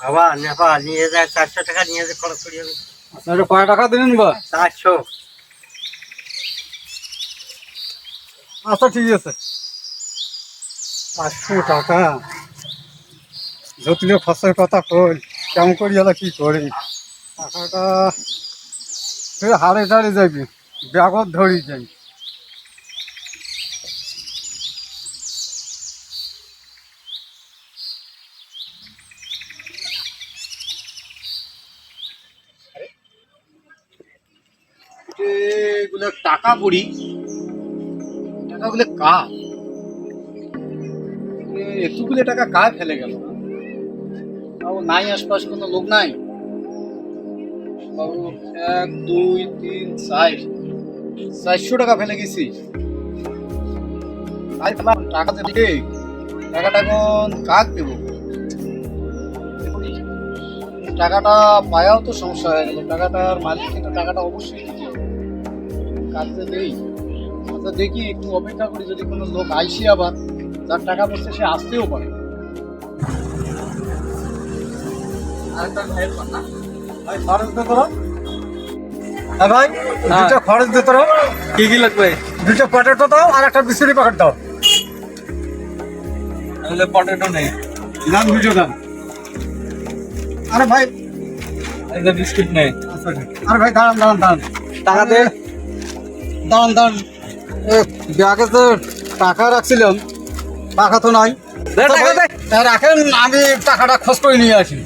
বাবা নেপা নিয়ে যায় 400 টাকা নিয়ে যায় খরচ করি আমি। আপনার কয় টাকা দিলেন বা? 400। আচ্ছা ঠিক আছে। 500 টাকা যদিও ফসলের কথা কই কেমন করি এলা কি করি টাকাটা তুই হাড়ে দাঁড়িয়ে যাবি ব্যাগত ধরি যাই। এগুলো টাকা পড়ি টাকাগুলো কার এতগুলো টাকা কার ফেলে গেল তাও নাই আশপাশ কোনো লোক নাই বাবু 1 2 3 4 400 টাকা ফেলে গেছি তাই টাকা দিলে টাকাটা এখন কাক দেবো টাকাটা পায়াও তো সমস্যা হয়ে গেল টাকাটার মালিককে তো টাকাটা অবশ্যই দিতে হবে কাজে দেই আচ্ছা দেখি একটু অপেক্ষা করি যদি কোনো লোক আইসে আবার যার টাকা পড়ছে সে আসতেও পারে ভাই খরচ দে তোরা হ্যাঁ ভাই দুটো খরচ দে তোরা কি কি লাগবে? দুটো পটেটো দাও আর একটা বিস্কুটি প্যাকেট দাও তাহলে পটেটো নেই, দাম দুটো দাম আরে ভাই এটা বিস্কিট নেই। আরে ভাই দাঁড়ান দাঁড়ান দাঁড়ান টাকা দে। দাঁড়ান দাঁড়ান ব্যাগে তো টাকা রাখছিলাম টাকা তো নাই দে টাকা দে। তা রাখেন আমি টাকাটা খোঁজ করে নিয়ে আসি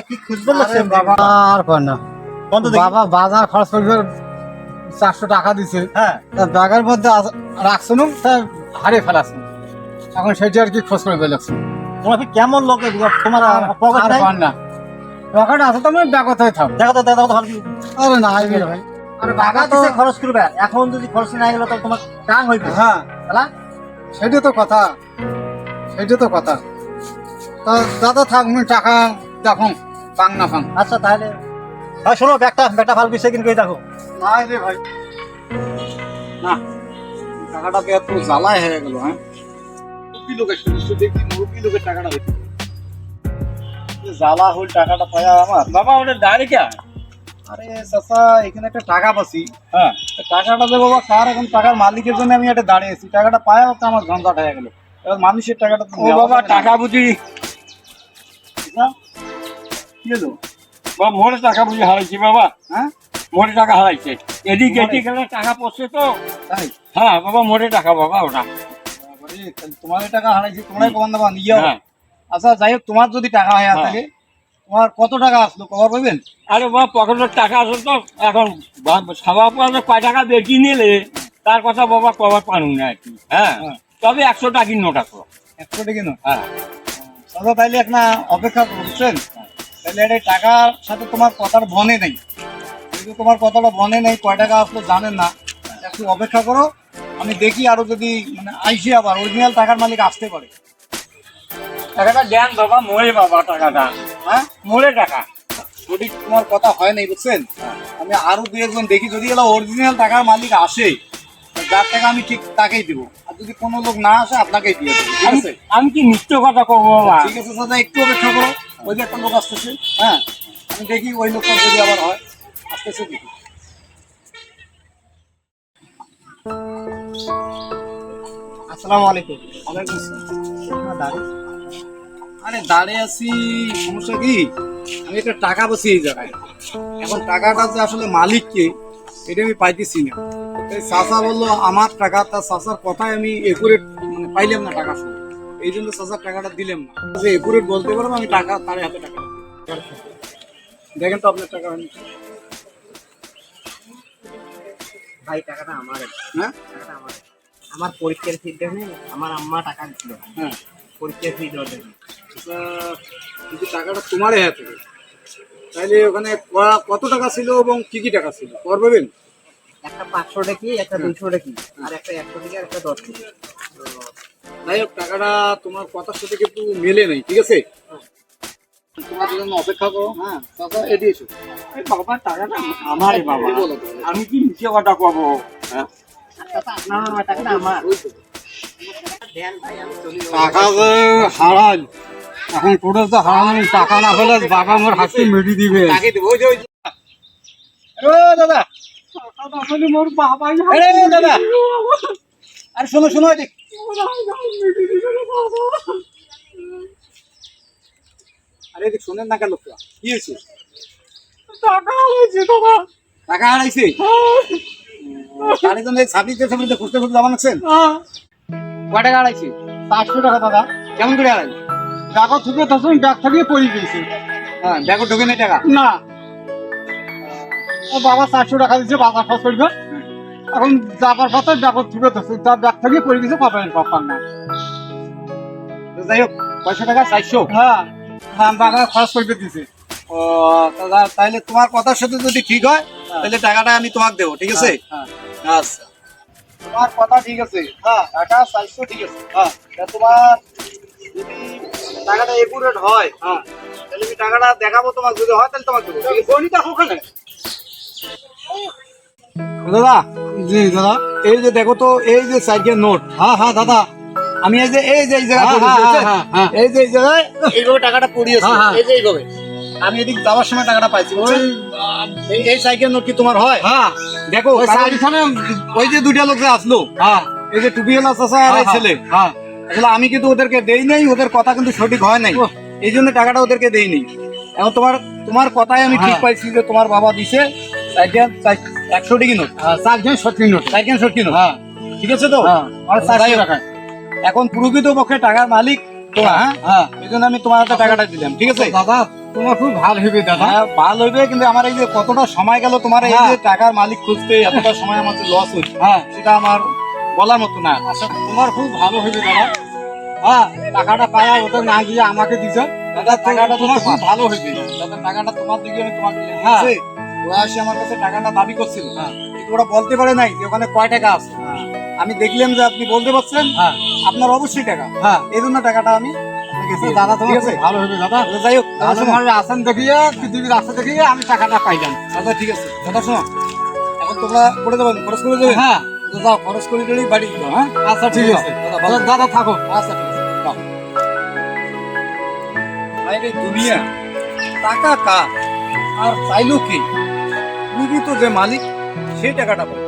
কি খুঁজবেন না আরে বাবা আর কর না বাবা বাজার খরচ করবে 400 টাকা দিছে হ্যাঁ তা ব্যাগের মধ্যে রাখছিল তা হারিয়ে ফেলাছ এখন সেটা আর কি খোঁজ করে বেলাচ্ছি তোমার কেমন লোক তোমার পকেট আর নাই কর না পকেট আছে তো আমি ব্যাগত হয়ে থাক দেখো তো দেখো তো ভালো আরে না আইবি ভাই আরে টাকা দিছে খরচ করবে এখন যদি খরচ না গেলে তো তোমার টাং হইবে হ্যাঁ তাহলে সেটা তো কথা সেটা তো কথা তা দাদা থাক আমি টাকা দেখুন পাং না পাং আচ্ছা তাহলে ভাই শোনো ব্যাগটা ভালো বিষয় কিন্তু দেখো নাই রে ভাই না টাকাটা তো এত জ্বালায় হয়ে গেল হ্যাঁ মুরগি লোকের শুধু দেখি মুরগি লোকের টাকাটা দেখি জ্বালা হল টাকাটা পায়া আমার বাবা ওটা দাঁড়িয়ে কে? আরে চাচা এখানে একটা টাকা পাচ্ছি হ্যাঁ তা টাকাটা যে বাবা কার এখন টাকার মালিকের জন্য আমি একটা দাঁড়িয়েছি টাকাটা পায়াও তো আমার ঝঞ্ঝাট হয়ে গেল এবার মানুষের টাকাটা তো ও নেওয়া বাবা যাবে না। টাকা বুঝি না? কি হলো বাবা মোড়ে টাকা বুঝি হারাইছি বাবা, হ্যাঁ মোড়ে টাকা হারাইছে এদিক মোড়ে? এদিক গেলে টাকা পড়ছে তো। তাই হ্যাঁ বাবা মোড়ে টাকা বাবা ওটা। বাবারে, তাহলে তোমার এই টাকা হারাইছি তোমরাই প্রমাণ দেবা নিয়ে যাও। হ্যাঁ আচ্ছা যাই হোক তোমার যদি টাকা হয় হ্যাঁ। তাহলে তোমার কত টাকা আসলো কবার পাবেন আরে বাবা পকেটের টাকা আছে তো এখন সবার পরে কয় টাকা বেশি নিলে তার কথা বাবা কবার পানুন না আর কি। হ্যাঁ হ্যাঁ। তবে 100 টাকির নোট আছে। 100 টাকা কেন হ্যাঁ দাদা তাইলে একটা অপেক্ষা করছেন তাহলে এটা টাকার সাথে তোমার কথার বনে নেই যেহেতু তোমার কথাটা বনে নেই কয় টাকা আসলো জানেন না একটু অপেক্ষা করো আমি দেখি আরো যদি মানে আইসি আবার অরিজিনাল টাকার মালিক আসতে পারে টাকাটা দেন বাবা মোড়ে বাবা টাকাটা, হ্যাঁ মোড়ে টাকা। যদি তোমার কথা হয় নাই বুঝছেন আমি আরো দুই একজন দেখি যদি এলা অরিজিনাল টাকার মালিক আসে যার টাকা আমি ঠিক তাকেই দেবো আর যদি কোনো লোক না আসে আপনাকেই দিয়ে দেবো ঠিক আছে আমি কি মিথ্য কথা কবো বাবা? ঠিক আছে দাদা একটু অপেক্ষা করো ওই যে একটা লোক আসতেছে হ্যাঁ আমি দেখি ওই লোকটা যদি আবার হয় আসতেছে দেখি আসসালামু আলাইকুম ওয়ালাইকুম আসসালাম। দাঁড়ি আরে দাঁড়িয়ে আছি সমস্যা কি আমি একটা টাকা বসি এই জায়গায় এখন টাকাটা যে আসলে মালিক কে এটা আমি পাইতেছি না এই চাচা বললো আমার টাকা তার চাচার কথায় আমি একুরেট মানে পাইলাম না টাকা শুনে এই জন্য চাচার টাকাটা দিলাম না যে একুরেট বলতে পারবো আমি টাকা তার হাতে টাকা দিই। দেখেন তো আপনার টাকা হয়নি ভাই টাকাটা আমার হ্যাঁ টাকাটা আমার আমার পরীক্ষার ফি দেবে আমার আম্মা টাকা দিছিল হ্যাঁ পরীক্ষার ফি দেওয়ার জন্য আচ্ছা, যদি টাকাটা তোমারই হাতে তাহলে ওখানে কত টাকা ছিল এবং কি কি টাকা ছিল করবেন? একটা 500 টাকি, একটা 200 টাকি, আর একটা 100 টাকি, আর একটা 10 টাকি। যাই হোক, টাকাটা তোমার কথার সাথে কিন্তু মেলে নেই, ঠিক আছে? তোমার জন্য অপেক্ষা করো। হ্যাঁ চাচা, এটি এসো। বাবা টাকাটা আমারই বাবা, কি বলো? আমি কি নিচে কথা কব? হ্যাঁ, আচ্ছা, তা আপনার আমার টাকাটা আমার। ওই তো। দেন ভাই, আমি চলি। টাকা যে হারাই, এখন টোটাল তো হারানো, টাকা না হলে বাবা আমার হাসি মেরে দিবে। তাকে দেবো, ওই যে ওই যে। ও দাদা, মোর বাবাই আরে দাদা, আরে শোনো শোনো, এদিক। আরে এদিক শোনেন না কেন লোকটা? কি হয়েছে? টাকা হারাইছে দাদা। টাকা হারাইছে? তার জন্য এই ছাব্বিশে ছাব্বিশে খুঁজতে খুঁজতে জমা নিচ্ছেন? কয় টাকা হারাইছে? 500 টাকা দাদা। কেমন করে হারাই? টাকা থেকে তখন ব্যাগ থেকে পড়ে গেছে। হ্যাঁ, ব্যাগও ঢোকে নেই টাকা। না, ও বাবা 400 টাকা দিচ্ছে বাজার খরচ করবে, এখন যাবার পথে ব্যাগ থেকে তার ব্যাগ থেকে পড়ে গেছে, পাবেন পাপার না। তো যাই হোক, কয়শো টাকা? 400? হ্যাঁ, হ্যাঁ, বাবা খরচ করবে দিছে। ও দাদা, তাহলে তোমার কথার সাথে যদি ঠিক হয় তাহলে টাকাটা আমি তোমাকে দেবো, ঠিক আছে? হ্যাঁ, আচ্ছা, তোমার কথা ঠিক আছে। হ্যাঁ, টাকা 400 ঠিক আছে। হ্যাঁ, তা তোমার যদি টাকাটা একুরেট হয়, হ্যাঁ, তাহলে আমি টাকাটা দেখাবো তোমাকে, যদি হয় তাহলে তোমাকে দেবো। গণিতা ওখানে দাদা, জি দাদা। এই যে দেখো তো, এই যে সাইকেল নোট। হ্যাঁ হ্যাঁ দাদা, আমি এই যে এই জায়গায় হ্যাঁ, পড়িয়েছি, হ্যাঁ, হ্যাঁ, হ্যাঁ। এই যে এই জায়গায় এইভাবে টাকাটা পড়িয়েছি, হ্যাঁ, হ্যাঁ। এই যে এইভাবে আমি এদিক যাওয়ার সময় টাকাটা পাইছি, বুঝছেন? এই সাইকেল নোট কি তোমার হয়? হ্যাঁ, দেখো, ওই কারণ সাইডখানে। ওই যে দুইটা লোক যে আসলো, হ্যাঁ, এই যে টুপিওয়ালা চাচা আর এই ছেলে, হ্যাঁ, আসলে আমি কিন্তু ওদেরকে দেই নাই, ওদের কথা কিন্তু সঠিক হয় নাই, এই জন্য টাকাটা ওদেরকে দেই নাই। এখন তোমার তোমার কথাই আমি ঠিক হ্যাঁ। পাইছি যে তোমার বাবা দিছে সাইকেল 100 টাকা নোট, চারজন সত্যি নোট। Cycle 60 note. হ্যাঁ, ঠিক আছে তো? হ্যাঁ, আর যাই 400 হোক, টাকা। এখন প্রকৃত পক্ষে টাকার মালিক তোরা, হ্যাঁ, হ্যাঁ, এই জন্য আমি তোমার হাতে টাকাটা দিলাম, ঠিক আছে? দাদা তোমার খুব ভালো হবে দাদা। হ্যাঁ, ভালো হইবে, কিন্তু আমার এই যে কতটা সময় গেল তোমার এই যে টাকার মালিক খুঁজতে, এতটা সময় আমার যে লস হচ্ছে, হ্যাঁ, সেটা আমার বলার মতো না। আচ্ছা তোমার খুব ভালো হবে দাদা। হ্যাঁ, টাকাটা পায়া ওটা না দিয়ে আমাকে দিছ দাদা, টাকাটা তোমার খুব তোমার, ভালো হবে। দাদা টাকাটা তোমার দিকে আমি তোমাকে দিলাম, ঠিক হ্যাঁ। আছে? ওরা এসে আমার কাছে টাকাটা দাবি করছিল, হ্যাঁ, কিন্তু ওরা বলতে পারে নাই যে ওখানে কয় টাকা আছে। আমি দেখলাম যে আপনি বলতে পারছেন, হ্যাঁ, আপনার অবশ্যই টাকা, হ্যাঁ। এই জন্য টাকাটা আমি আপনাকে দিয়েছি, দাদা ঠিক তোমার আছে? খুব ভালো হবে দাদা। যাই হোক, দাদা শোনো। তোমার আসান দেখিয়ে পৃথিবীর রাস্তা দেখিয়ে আমি টাকাটা পাইলাম। দাদা ঠিক আছে, দাদা শোনো, এখন তোমরা করে দেবেন, খরচ করে দেবেন। হ্যাঁ, তো যাও, খরচ করে দিলেই বাড়ি দিও। হ্যাঁ, আচ্ছা ঠিক আছে দাদা, ভালো দাদা থাকো। আচ্ছা ঠিক আছে, যাও। বাইরে দুনিয়া, টাকা কার আর চাইলো কি? তুমি তো যে মালিক, সেই টাকাটা পাবে।